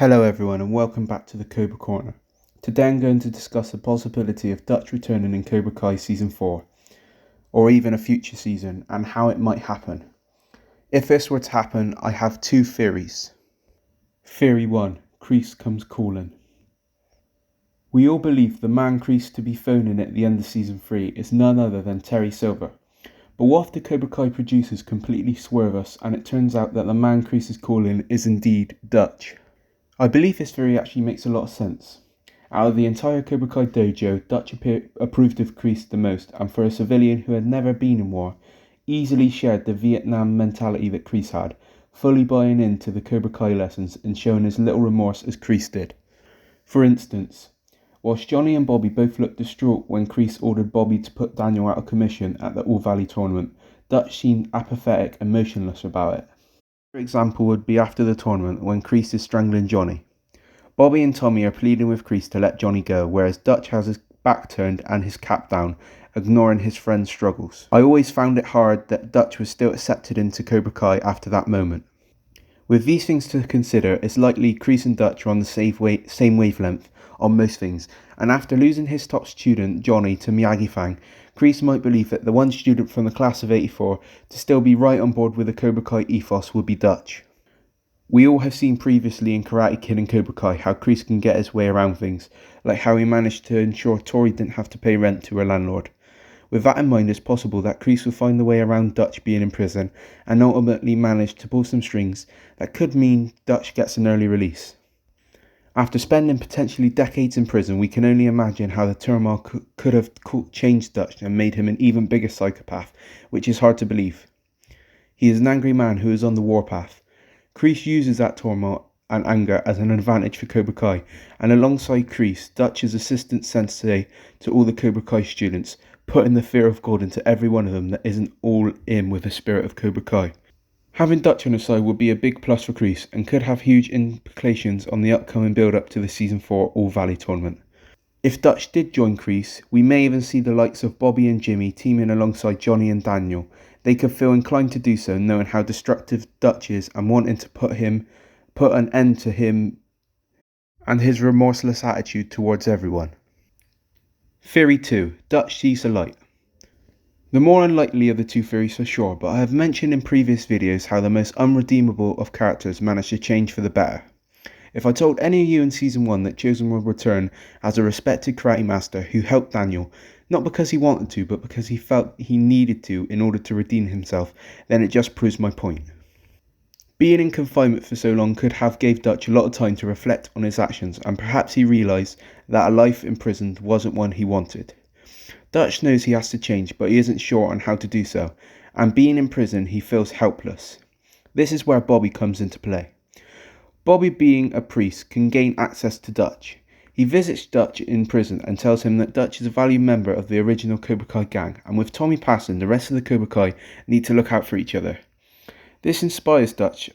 Hello everyone and welcome back to the Cobra Corner. Today I'm going to discuss the possibility of Dutch returning in Cobra Kai Season 4, or even a future season, and how it might happen. If this were to happen, I have two theories. Theory 1. Kreese comes calling. We all believe the man Kreese to be phoning at the end of Season 3 is none other than Terry Silver. But what if the Cobra Kai producers completely swerve us and it turns out that the man Kreese is calling is indeed Dutch? I believe this theory actually makes a lot of sense. Out of the entire Cobra Kai dojo, Dutch approved of Kreese the most, and for a civilian who had never been in war, easily shared the Vietnam mentality that Kreese had, fully buying into the Cobra Kai lessons and showing as little remorse as Kreese did. For instance, whilst Johnny and Bobby both looked distraught when Kreese ordered Bobby to put Daniel out of commission at the All Valley tournament, Dutch seemed apathetic and motionless about it. Another example would be after the tournament when Kreese is strangling Johnny. Bobby and Tommy are pleading with Kreese to let Johnny go, whereas Dutch has his back turned and his cap down, ignoring his friend's struggles. I always found it hard that Dutch was still accepted into Cobra Kai after that moment. With these things to consider, it's likely Kreese and Dutch are on the same wavelength on most things, and after losing his top student, Johnny, to Miyagi-Fang, Kreese might believe that the one student from the class of 84 to still be right on board with the Cobra Kai ethos would be Dutch. We all have seen previously in Karate Kid and Cobra Kai how Kreese can get his way around things, like how he managed to ensure Tori didn't have to pay rent to her landlord. With that in mind, it's possible that Kreese will find the way around Dutch being in prison and ultimately manage to pull some strings that could mean Dutch gets an early release. After spending potentially decades in prison, we can only imagine how the turmoil could have changed Dutch and made him an even bigger psychopath, which is hard to believe. He is an angry man who is on the warpath. Kreese uses that turmoil and anger as an advantage for Cobra Kai, and alongside Kreese, Dutch is assistant sensei to all the Cobra Kai students, putting the fear of God into every one of them that isn't all in with the spirit of Cobra Kai. Having Dutch on his side would be a big plus for Kreese and could have huge implications on the upcoming build-up to the Season 4 All Valley tournament. If Dutch did join Kreese, we may even see the likes of Bobby and Jimmy teaming alongside Johnny and Daniel. They could feel inclined to do so, knowing how destructive Dutch is and wanting to put an end to him and his remorseless attitude towards everyone. Theory 2. Dutch sees the light. The more unlikely of the two theories for sure, but I have mentioned in previous videos how the most unredeemable of characters managed to change for the better. If I told any of you in Season 1 that Chosen would return as a respected karate master who helped Daniel, not because he wanted to, but because he felt he needed to in order to redeem himself, then it just proves my point. Being in confinement for so long could have gave Dutch a lot of time to reflect on his actions, and perhaps he realised that a life imprisoned wasn't one he wanted. Dutch knows he has to change, but he isn't sure on how to do so, and being in prison he feels helpless. This is where Bobby comes into play. Bobby, being a priest, can gain access to Dutch. He visits Dutch in prison and tells him that Dutch is a valued member of the original Cobra Kai gang, and with Tommy passing, the rest of the Cobra Kai need to look out for each other. This inspires Dutch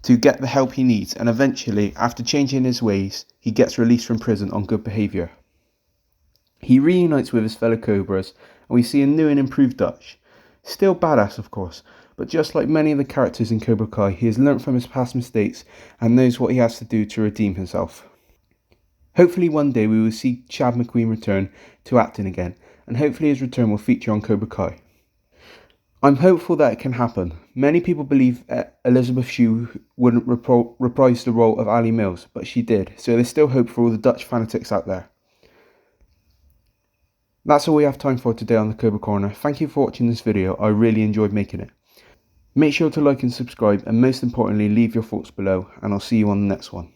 to get the help he needs, and eventually, after changing his ways, he gets released from prison on good behaviour. He reunites with his fellow Cobras, and we see a new and improved Dutch. Still badass, of course, but just like many of the characters in Cobra Kai, he has learnt from his past mistakes and knows what he has to do to redeem himself. Hopefully one day we will see Chad McQueen return to acting again, and hopefully his return will feature on Cobra Kai. I'm hopeful that it can happen. Many people believe Elizabeth Shue wouldn't reprise the role of Ali Mills, but she did, so there's still hope for all the Dutch fanatics out there. That's all we have time for today on the Cobra Corner. Thank you for watching this video, I really enjoyed making it. Make sure to like and subscribe, and most importantly leave your thoughts below, and I'll see you on the next one.